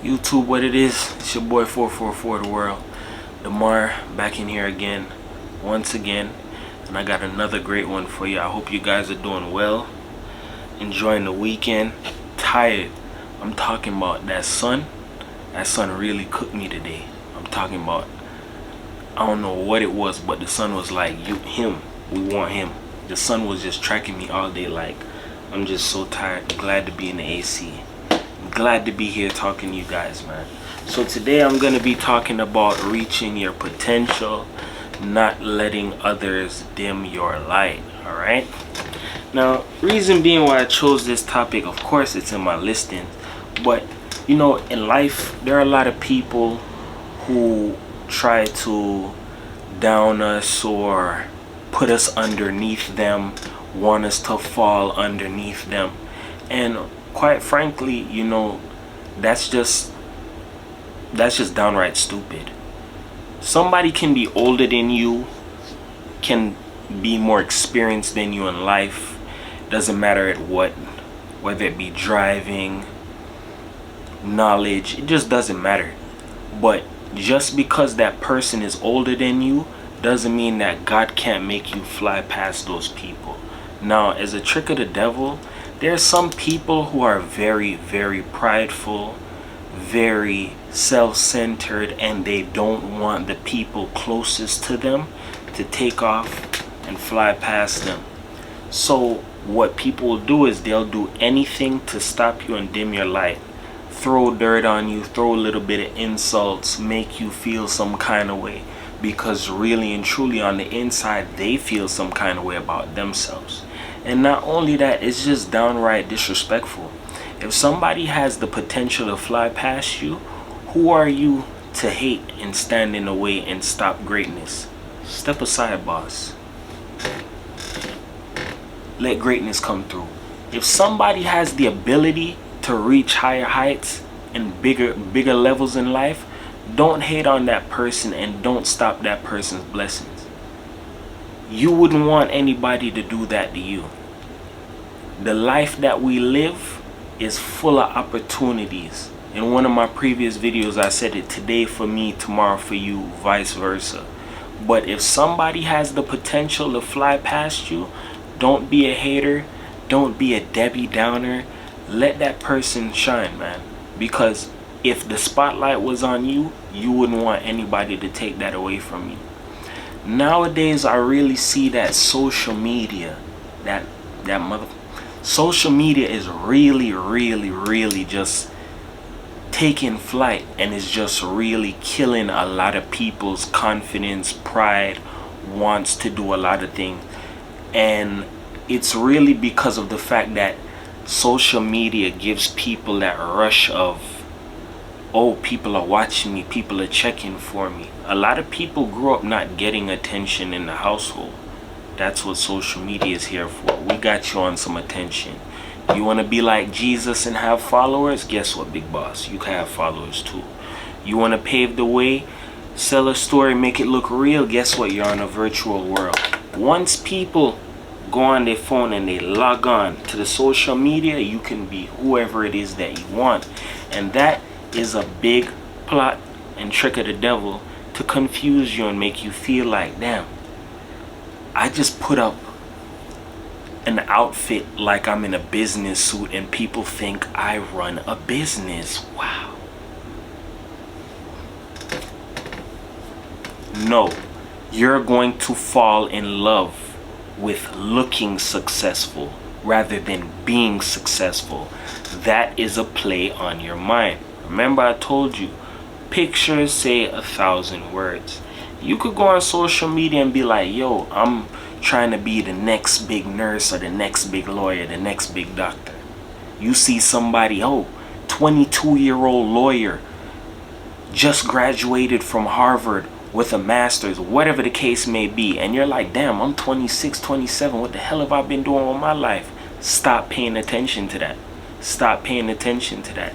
YouTube, what it is, it's your boy 444 the world, Damar, back in here again, once again, and I got another great one for you. I hope you guys are doing well, enjoying the weekend. Tired. I'm talking about that sun really cooked me today. I'm talking about, I don't know what it was, but the sun was like, we want him. The sun was just tracking me all day. Like, I'm just so tired. I'm glad to be in the AC. I'm glad to be here talking to you guys, man. So today I'm gonna be talking about reaching your potential, not letting others dim your light. All right. Now, reason being why I chose this topic, of course it's in my listing, but you know, in life there are a lot of people who try to down us or put us underneath them, want us to fall underneath them, and quite frankly, you know, that's just downright stupid. Somebody can be older than you, can be more experienced than you in life, doesn't matter at what, whether it be driving, knowledge, it just doesn't matter. But just because that person is older than you doesn't mean that God can't make you fly past those people. Now, as a trick of the devil, there are some people who are very, very prideful, very self-centered, and they don't want the people closest to them to take off and fly past them. So what people will do is they'll do anything to stop you and dim your light. Throw dirt on you, throw a little bit of insults, make you feel some kind of way, because really and truly on the inside they feel some kind of way about themselves. And not only that, it's just downright disrespectful. If somebody has the potential to fly past you, who are you to hate and stand in the way and stop greatness? Step aside, boss. Let greatness come through. If somebody has the ability to reach higher heights and bigger levels in life, don't hate on that person and don't stop that person's blessings. You wouldn't want anybody to do that to you. The life that we live is full of opportunities. In one of my previous videos I said it, today for me, tomorrow for you, vice versa. But if somebody has the potential to fly past you, don't be a hater, don't be a Debbie Downer. Let that person shine, man. Because if the spotlight was on you, you wouldn't want anybody to take that away from you. Nowadays I really see that social media, social media is really just taking flight, and is just really killing a lot of people's confidence, pride, wants to do a lot of things. And it's really because of the fact that social media gives people that rush of, oh, people are watching me, people are checking for me. A lot of people grew up not getting attention in the household. That's what social media is here for. We got you on some attention. You want to be like Jesus and have followers? Guess what, big boss? You can have followers too. You want to pave the way, sell a story, make it look real? Guess what? You're in a virtual world. Once people go on their phone and they log on to the social media, you can be whoever it is that you want. And that is a big plot and trick of the devil to confuse you and make you feel like, damn, I just put up an outfit like I'm in a business suit and people think I run a business. Wow. No, you're going to fall in love with looking successful rather than being successful. That is a play on your mind. Remember, I told you, pictures say 1,000 words. You could go on social media and be like, yo, I'm trying to be the next big nurse or the next big lawyer, the next big doctor. You see somebody, oh, 22-year-old lawyer, just graduated from Harvard with a master's, whatever the case may be, and you're like, damn, I'm 26, 27, what the hell have I been doing with my life? Stop paying attention to that. Stop paying attention to that.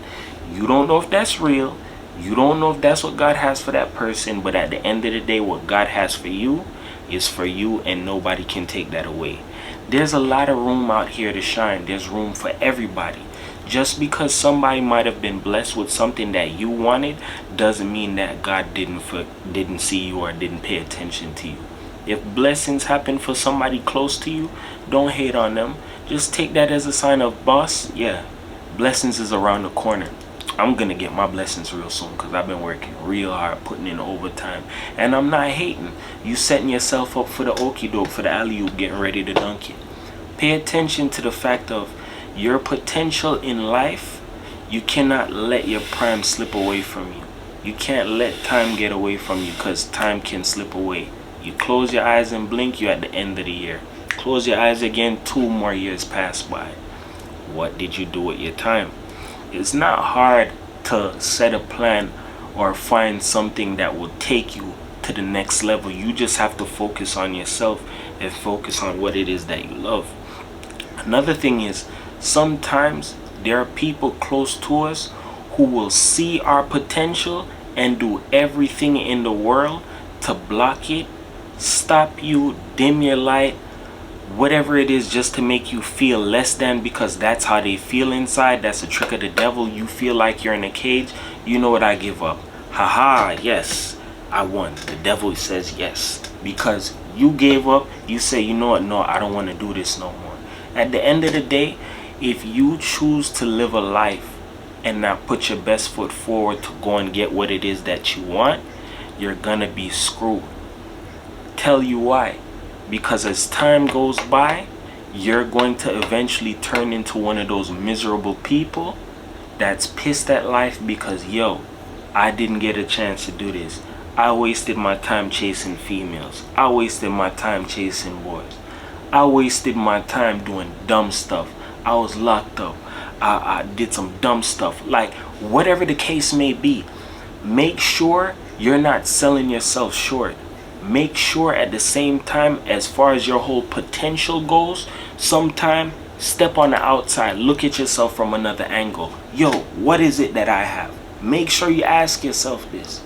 You don't know if that's real. You don't know if that's what God has for that person, but at the end of the day, what God has for you is for you, and nobody can take that away. There's a lot of room out here to shine. There's room for everybody. Just because somebody might have been blessed with something that you wanted doesn't mean that God didn't see you or didn't pay attention to you. If blessings happen for somebody close to you, don't hate on them. Just take that as a sign of, boss, yeah, blessings is around the corner. I'm gonna get my blessings real soon because I've been working real hard, putting in overtime, and I'm not hating. You setting yourself up for the okie doke, for the alley-oop, getting ready to dunk it. Pay attention to the fact of your potential in life. You cannot let your prime slip away from you. You can't let time get away from you, because time can slip away. You close your eyes and blink, you're at the end of the year. Close your eyes again, 2 more years pass by. What did you do with your time? It's not hard to set a plan or find something that will take you to the next level. You just have to focus on yourself and focus on what it is that you love. Another thing is, sometimes there are people close to us who will see our potential and do everything in the world to block it, stop you, dim your light, whatever it is, just to make you feel less than, because that's how they feel inside. That's a trick of the devil. You feel like you're in a cage. You know what? I give up. Haha, yes, I won. The devil says yes, because you gave up. You say, you know what? No, I don't want to do this no more. At the end of the day, if you choose to live a life and not put your best foot forward to go and get what it is that you want, you're gonna be screwed. Tell you why. Because as time goes by, you're going to eventually turn into one of those miserable people that's pissed at life because, yo, I didn't get a chance to do this. I wasted my time chasing females. I wasted my time chasing boys. I wasted my time doing dumb stuff. I was locked up. I did some dumb stuff. Like, whatever the case may be, make sure you're not selling yourself short. Make sure at the same time, as far as your whole potential goes, sometime step on the outside, look at yourself from another angle. Yo, what is it that I have? Make sure you ask yourself this.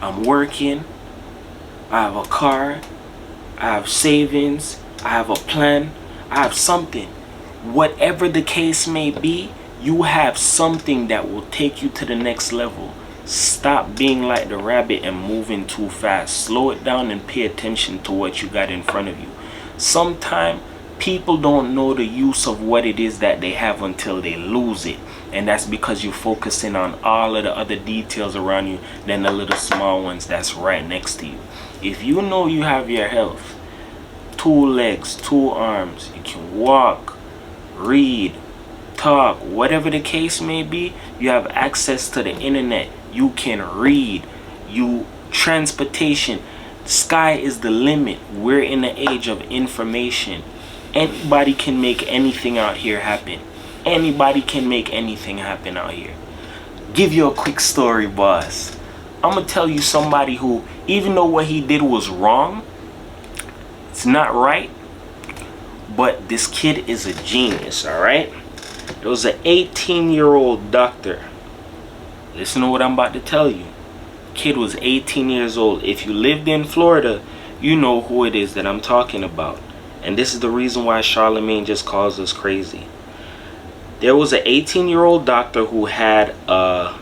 I'm working, I have a car, I have savings, I have a plan, I have something. Whatever the case may be, you have something that will take you to the next level. Stop being like the rabbit and moving too fast. Slow it down and pay attention to what you got in front of you. Sometimes people don't know the use of what it is that they have until they lose it. And that's because you're focusing on all of the other details around you than the little small ones that's right next to you. If you know you have your health, 2 legs, 2 arms, you can walk, read, talk, whatever the case may be, you have access to the internet, you can read, transportation, sky is the limit. We're in the age of information. Anybody can make anything out here happen. Anybody can make anything happen out here. Give you a quick story, boss. I'm gonna tell you somebody who, even though what he did was wrong, it's not right, but this kid is a genius, all right? There was an 18-year-old doctor. Listen to what I'm about to tell you. Kid was 18 years old. If you lived in Florida, you know who it is that I'm talking about. And this is the reason why Charlemagne just calls us crazy. There was an 18-year-old doctor who had a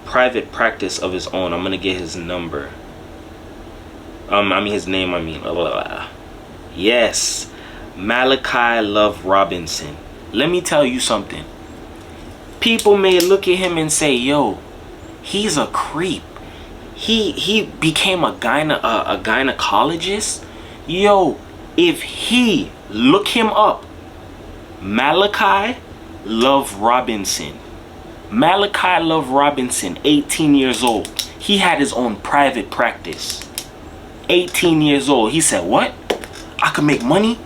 private practice of his own. I'm going to get his number. His name, blah, blah, blah. Yes, Malachi Love Robinson. Let me tell you something. People may look at him and say, yo, he's a creep. He became a gynecologist. Yo, if he, look him up. Malachi Love Robinson. Malachi Love Robinson, 18 years old. He had his own private practice. 18 years old. He said, what? I can make money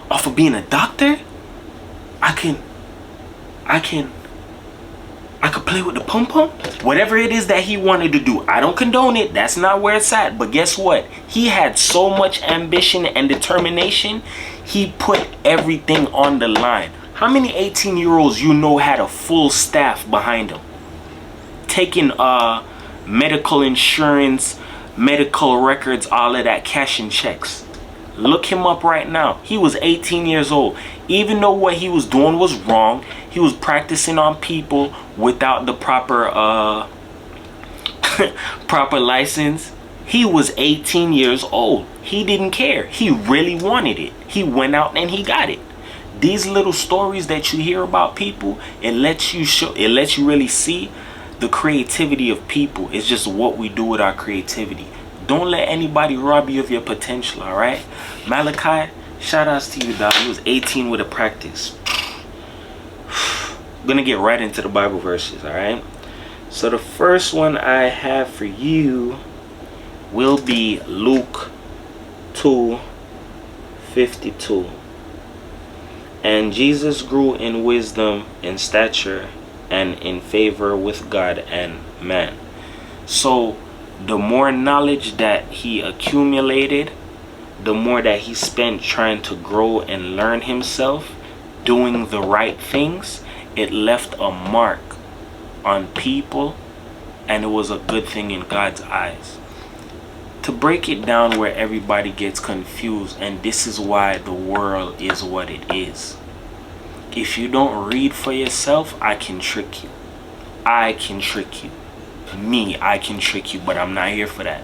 off of being a doctor? I could play with the pom-pom? Whatever it is that he wanted to do. I don't condone it. That's not where it's at. But guess what? He had so much ambition and determination. He put everything on the line. How many 18-year-olds you know had a full staff behind them? Taking medical insurance, medical records, all of that, cashing checks. Look him up right now. He was 18 years old. Even though what he was doing was wrong, he was practicing on people without the proper proper license. He was 18 years old. He didn't care. He really wanted it. He went out and he got it. These little stories that you hear about people, it lets you really see the creativity of people. It's just what we do with our creativity. Don't let anybody rob you of your potential, all right? Malachi, shout outs to you, dog. He was 18 with a practice. I'm gonna get right into the Bible verses, all right? So the first one I have for you will be Luke 2:52. And Jesus grew in wisdom and stature and in favor with God and man. So the more knowledge that he accumulated, the more that he spent trying to grow and learn himself, doing the right things, it left a mark on people, and it was a good thing in God's eyes. To break it down where everybody gets confused, and this is why the world is what it is. If you don't read for yourself, I can trick you. I can trick you. I can trick you, but I'm not here for that.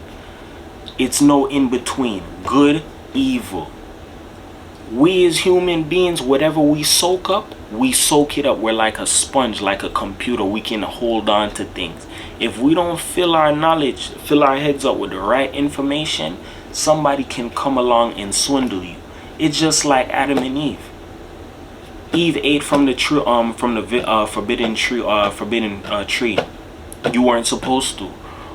It's no in between. Good, evil. We as human beings, whatever we soak up, we soak it up. We're like a sponge, like a computer. We can hold on to things. If we don't fill our knowledge, fill our heads up with the right information, somebody can come along and swindle you. It's just like Adam and Eve. Eve ate from the tree, forbidden tree. You weren't supposed to.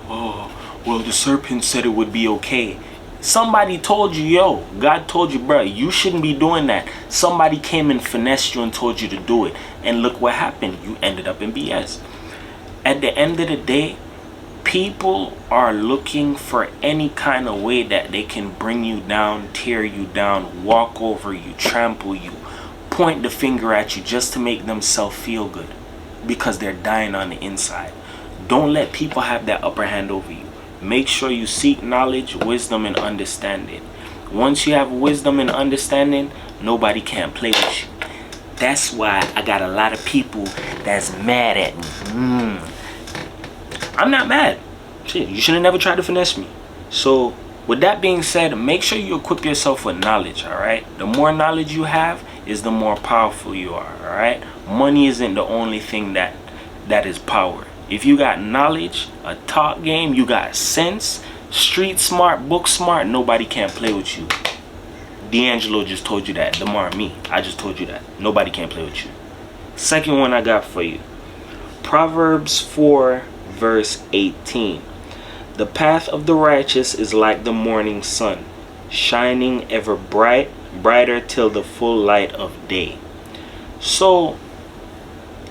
Oh, well, the serpent said it would be okay. Somebody told you, yo, God told you, bro, you shouldn't be doing that. Somebody came and finessed you and told you to do it. And look what happened. You ended up in BS. At the end of the day, people are looking for any kind of way that they can bring you down, tear you down, walk over you, trample you, point the finger at you just to make themselves feel good because they're dying on the inside. Don't let people have that upper hand over you. Make sure you seek knowledge, wisdom, and understanding. Once you have wisdom and understanding, nobody can play with you. That's why I got a lot of people that's mad at me. I'm not mad. Shit, you should have never tried to finesse me. So with that being said, make sure you equip yourself with knowledge, all right? The more knowledge you have is the more powerful you are, all right? Money isn't the only thing that is power. If you got knowledge, a talk game, you got sense, street smart, book smart, nobody can play with you. D'Angelo just told you that. Damar, me, I just told you that. Nobody can play with you. Second one I got for you. Proverbs 4 verse 18. The path of the righteous is like the morning sun, shining ever brighter till the full light of day. So,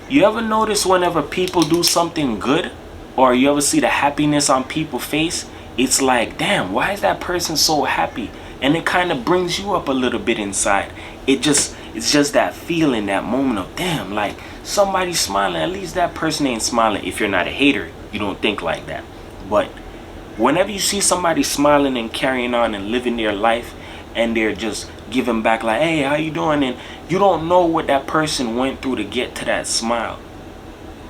you ever notice whenever people do something good, or you ever see the happiness on people's face, it's like, damn, why is that person so happy? And it kind of brings you up a little bit inside. It's just that feeling, that moment of, damn, like somebody's smiling. At least that person ain't smiling. If you're not a hater, you don't think like that. But whenever you see somebody smiling and carrying on and living their life, and they're just giving back like, hey, how you doing? And you don't know what that person went through to get to that smile.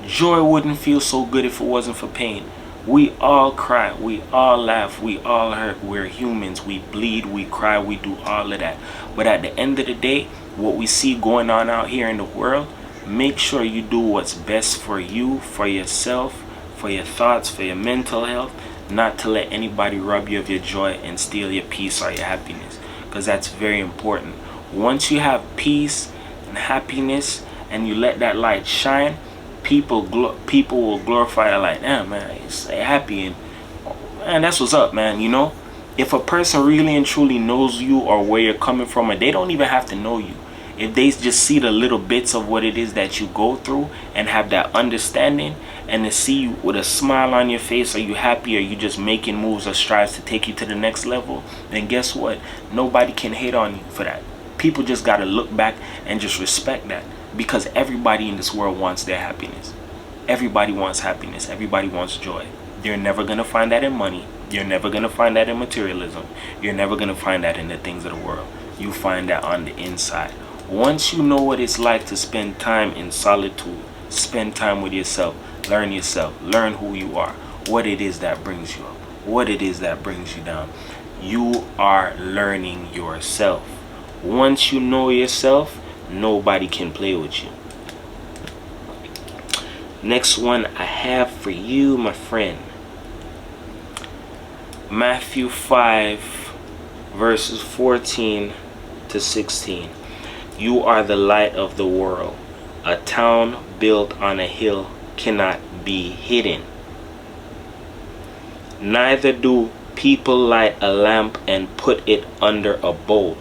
Joy wouldn't feel so good if it wasn't for pain. We all cry, we all laugh, we all hurt. We're humans. We bleed, we cry, we do all of that. But at the end of the day, what we see going on out here in the world, make sure you do what's best for you, for yourself, for your thoughts, for your mental health, not to let anybody rob you of your joy and steal your peace or your happiness, because that's very important. Once you have peace and happiness and you let that light shine, people will glorify the light. Damn, man, you stay happy, and man, that's what's up, man. You know, if a person really and truly knows you or where you're coming from, and they don't even have to know you, if they just see the little bits of what it is that you go through and have that understanding, and to see you with a smile on your face, are you happy, or you just making moves or strives to take you to the next level, then guess what? Nobody can hate on you for that. People just got to look back and just respect that, because everybody in this world wants their happiness. Everybody wants happiness. Everybody wants joy. You're never going to find that in money. You're never going to find that in materialism. You're never going to find that in the things of the world. You find that on the inside. Once you know what it's like to spend time in solitude, spend time with yourself, learn who you are, what it is that brings you up, what it is that brings you down. You are learning yourself. Once you know yourself, nobody can play with you. Next one I have for you, my friend. Matthew 5 verses 14 to 16. You are the light of the world. A town built on a hill cannot be hidden. Neither do people light a lamp and put it under a bowl.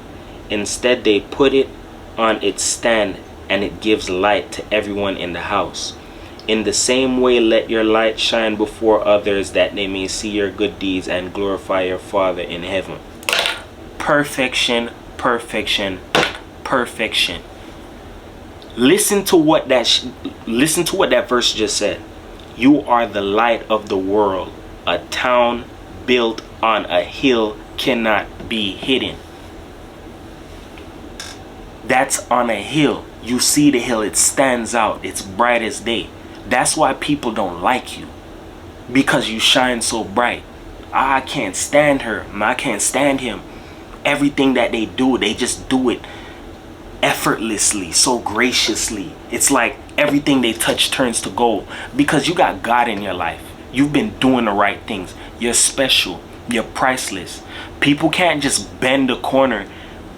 Instead, they put it on its stand, and it gives light to everyone in the house. In the same way, let your light shine before others, that they may see your good deeds and glorify your Father in heaven. Perfection, perfection, perfection. Listen to what that verse just said. You are the light of the world. A town built on a hill cannot be hidden. That's on a hill. You see the hill, it stands out, it's bright as day. That's why people don't like you, because you shine so bright. I can't stand her, I can't stand him. Everything that they do, they just do it effortlessly, so graciously. It's like everything they touch turns to gold, because you got God in your life. You've been doing the right things. You're special, you're priceless. People can't just bend a corner,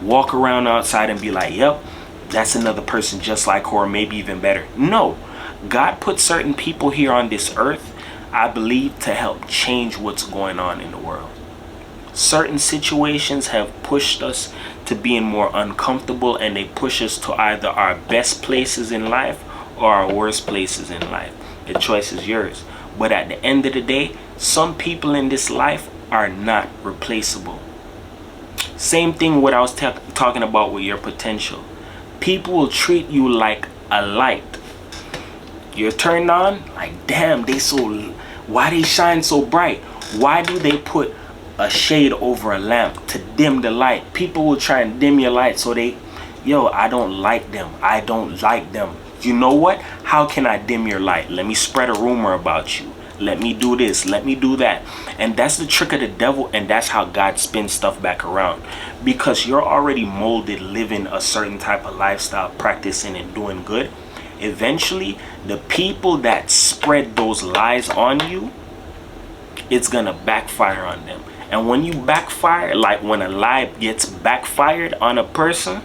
walk around outside and be like, yep, that's another person just like her, or maybe even better. No, God put certain people here on this earth, I believe, to help change what's going on in the world. Certain situations have pushed us to being more uncomfortable, and they push us to either our best places in life or our worst places in life. The choice is yours. But at the end of the day, some people in this life are not replaceable. Same thing what I was talking about with your potential. People will treat you like a light. You're turned on, like, damn, why they shine so bright? Why do they put a shade over a lamp to dim the light? People will try and dim your light, so I don't like them. I don't like them. You know what? How can I dim your light? Let me spread a rumor about you. Let me do this. Let me do that. And that's the trick of the devil, and that's how God spins stuff back around. Because you're already molded living a certain type of lifestyle, practicing and doing good. Eventually, the people that spread those lies on you, it's gonna backfire on them. And when you backfire, like when a lie gets backfired on a person,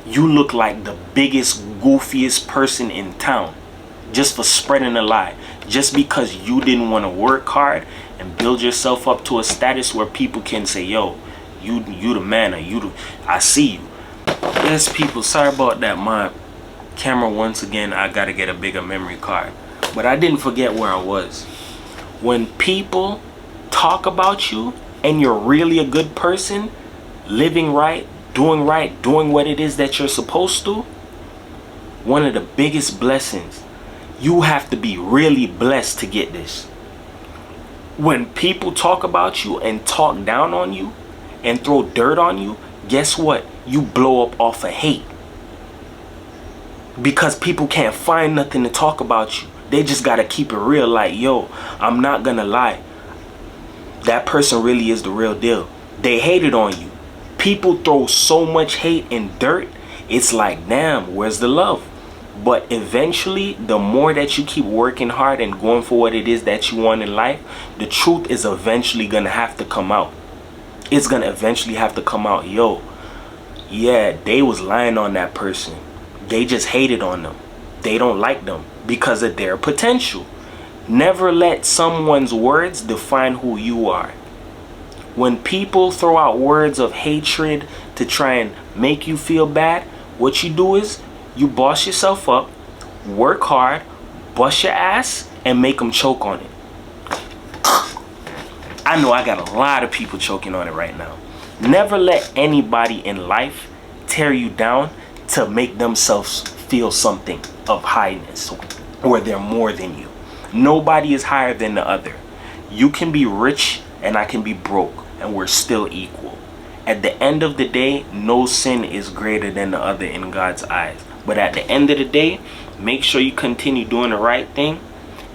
you look like the biggest, goofiest person in town just for spreading a lie. Just because you didn't want to work hard and build yourself up to a status where people can say, yo, you the man, or I see you. Yes, people, sorry about that. My camera, once again, I gotta get a bigger memory card. But I didn't forget where I was. When people talk about you and you're really a good person, living right, doing what it is that you're supposed to, one of the biggest blessings, you have to be really blessed to get this. When people talk about you and talk down on you and throw dirt on you, guess what? You blow up off of hate. Because people can't find nothing to talk about you. They just gotta keep it real, like, yo, I'm not gonna lie. That person really is the real deal. They hated on you. People throw so much hate and dirt, it's like, damn, where's the love? But eventually, the more that you keep working hard and going for what it is that you want in life, the truth is eventually gonna have to come out. It's gonna eventually have to come out. Yo, yeah, they was lying on that person. They just hated on them. They don't like them because of their potential. Never let someone's words define who you are. When people throw out words of hatred to try and make you feel bad, what you do is you boss yourself up, work hard, bust your ass, and make them choke on it. I know I got a lot of people choking on it right now. Never let anybody in life tear you down to make themselves feel something of highness or they're more than you. Nobody is higher than the other. You can be rich and I can be broke, and we're still equal. At the end of the day, no sin is greater than the other in God's eyes. But at the end of the day, make sure you continue doing the right thing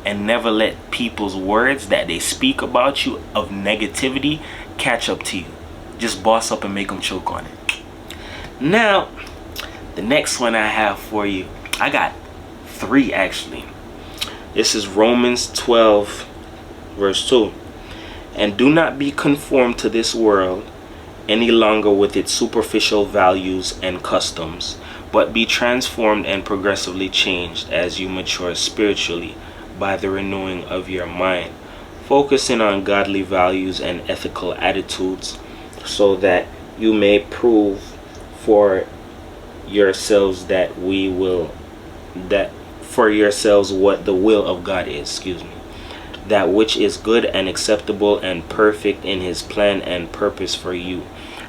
and never let people's words that they speak about you of negativity catch up to you. Just boss up and make them choke on it. Now, the next one I have for you, I got 3 actually. This is Romans 12 verse 2. And do not be conformed to this world any longer with its superficial values and customs, but be transformed and progressively changed as you mature spiritually by the renewing of your mind, focusing on godly values and ethical attitudes, so that you may prove for yourselves what the will of God is, that which is good and acceptable and perfect in his plan and purpose for you.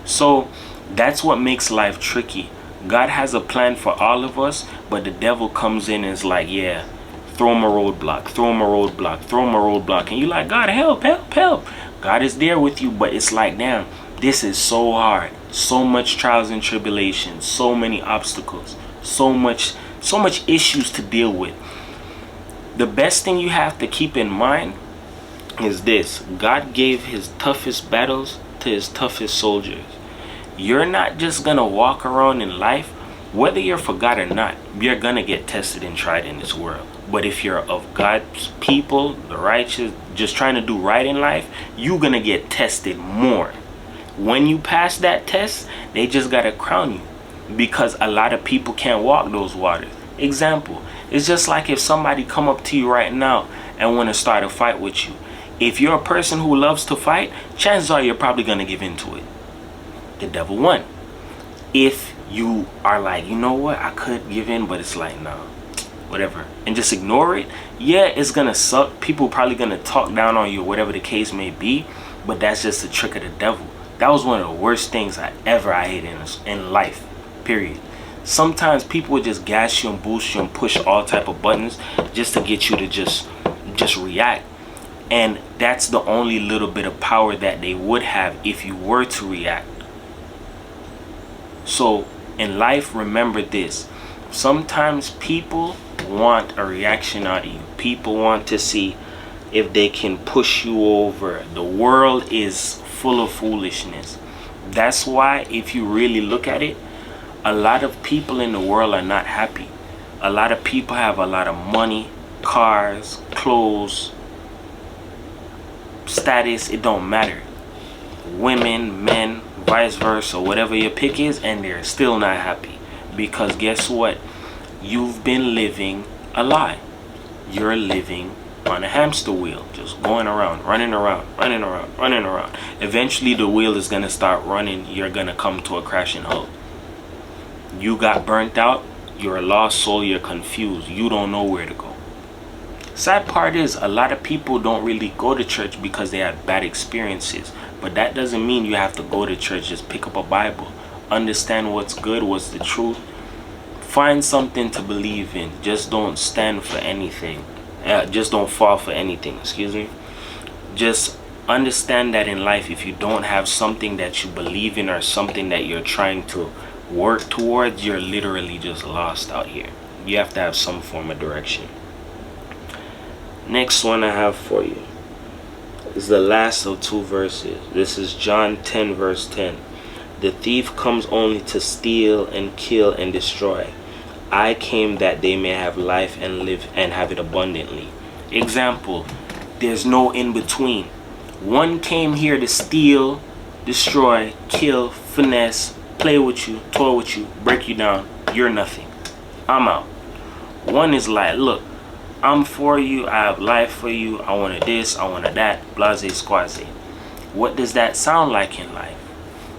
So that's what makes life tricky. God has a plan for all of us, but the devil comes in and is like, yeah, throw him a roadblock, throw him a roadblock, throw him a roadblock. And you're like, God, help, help, help. God is there with you, but it's like, damn, this is so hard. So much trials and tribulations, so many obstacles, so much issues to deal with. The best thing you have to keep in mind is this: God gave his toughest battles to his toughest soldiers. You're not just gonna walk around in life, whether you're for God or not, you're gonna get tested and tried in this world. But if you're of God's people, the righteous, just trying to do right in life, you're gonna get tested more. When you pass that test, they just gotta crown you, because a lot of people can't walk those waters. Example, it's just like if somebody come up to you right now and want to start a fight with you. If you're a person who loves to fight, chances are you're probably going to give into it. The devil won. If you are like, you know what, I could give in, but it's like, no, whatever, and just ignore it, yeah, it's going to suck. People probably going to talk down on you, whatever the case may be, but that's just a trick of the devil. That was one of the worst things I hate in life, period. Sometimes people would just gas you and boost you and push all type of buttons just to get you to just react. And that's the only little bit of power that they would have if you were to react. So in life, remember this: sometimes people want a reaction out of you. People want to see if they can push you over. The world is full of foolishness. That's why, if you really look at it, a lot of people in the world are not happy. A lot of people have a lot of money, cars, clothes, status, it don't matter. Women, men, vice versa, whatever your pick is, and they're still not happy. Because guess what? You've been living a lie. You're living on a hamster wheel, just going around, running around, running around, running around. Eventually the wheel is going to start running. You're going to come to a crashing halt. You got burnt out, you're a lost soul, you're confused, you don't know where to go. Sad part is, a lot of people don't really go to church because they had bad experiences. But that doesn't mean you have to go to church. Just pick up a Bible, understand what's good, what's the truth, find something to believe in. Just don't stand for anything, just don't fall for anything, just understand that in life, if you don't have something that you believe in or something that you're trying to work towards, you're literally just lost out here. You have to have some form of direction. Next one I have for you is the last of 2 verses. This is John 10 verse 10. The thief comes only to steal and kill and destroy. I came that they may have life and live and have it abundantly. Example, there's no in between. One came here to steal, destroy, kill, finesse, play with you, toy with you, break you down. You're nothing. I'm out. One is like, look, I'm for you, I have life for you, I wanted this, I wanted that, blase squaze. What does that sound like in life?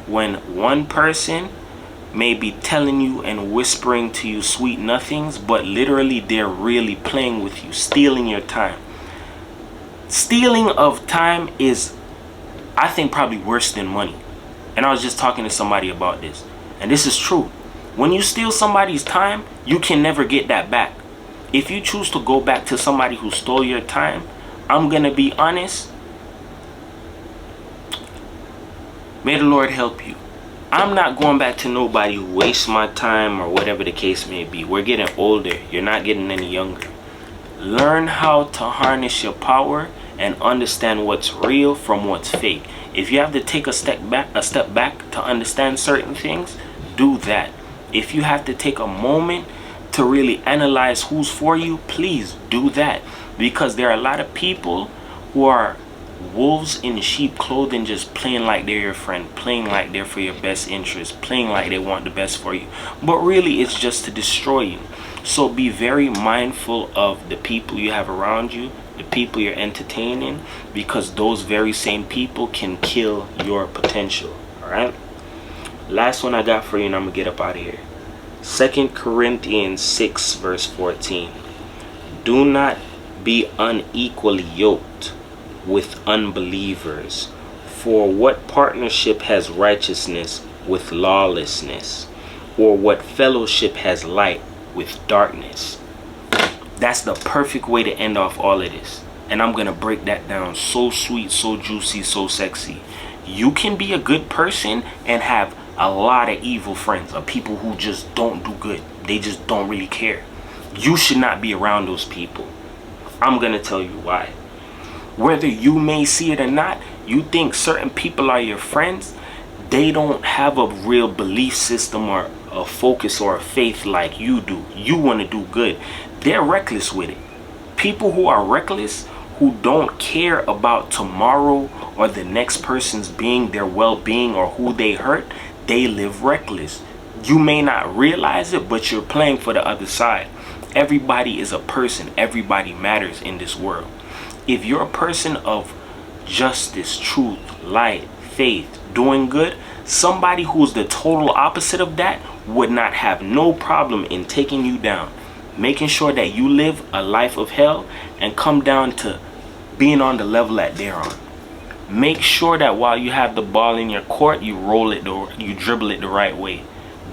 When one person may be telling you and whispering to you sweet nothings, but literally they're really playing with you, stealing your time. Stealing of time is, I think, probably worse than money. And I was just talking to somebody about this, and this is true. When you steal somebody's time, you can never get that back. If you choose to go back to somebody who stole your time, I'm gonna be honest, may the Lord help you. I'm not going back to nobody who wastes my time or whatever the case may be. We're getting older. You're not getting any younger. Learn how to harness your power and understand what's real from what's fake. If you have to take a step back to understand certain things, do that. If you have to take a moment to really analyze who's for you, please do that. Because there are a lot of people who are wolves in sheep clothing, just playing like they're your friend, playing like they're for your best interest, playing like they want the best for you, but really it's just to destroy you. So be very mindful of the people you have around you, the people you're entertaining, because those very same people can kill your potential. All right, last one I got for you, and I'm gonna get up out of here. 2 Corinthians 6 verse 14. Do not be unequally yoked with unbelievers. For what partnership has righteousness with lawlessness? Or what fellowship has light with darkness? That's the perfect way to end off all of this. And I'm going to break that down so sweet, so juicy, so sexy. You can be a good person and have a lot of evil friends, of people who just don't do good. They just don't really care. You should not be around those people. I'm going to tell you why. Whether you may see it or not, you think certain people are your friends, they don't have a real belief system or a focus or a faith like you do. You want to do good. They're reckless with it. People who are reckless, who don't care about tomorrow or the next person's being, their well-being, or who they hurt, they live reckless. You may not realize it, but you're playing for the other side. Everybody is a person. Everybody matters in this world. If you're a person of justice, truth, light, faith, doing good, somebody who's the total opposite of that would not have no problem in taking you down, making sure that you live a life of hell and come down to being on the level that they're on. Make sure that while you have the ball in your court, you roll it, you dribble it the right way.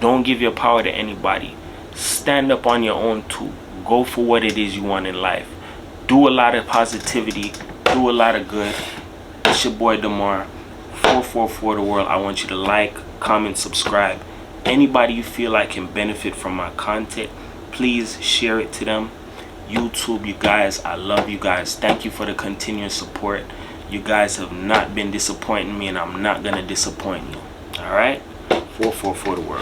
Don't give your power to anybody. Stand up on your own too. Go for what it is you want in life. Do a lot of positivity. Do a lot of good. It's your boy Damar, 444 The World. I want you to like, comment, subscribe. Anybody you feel like can benefit from my content, please share it to them. YouTube, you guys, I love you guys. Thank you for the continuous support. You guys have not been disappointing me, and I'm not going to disappoint you. All right? 444 The World.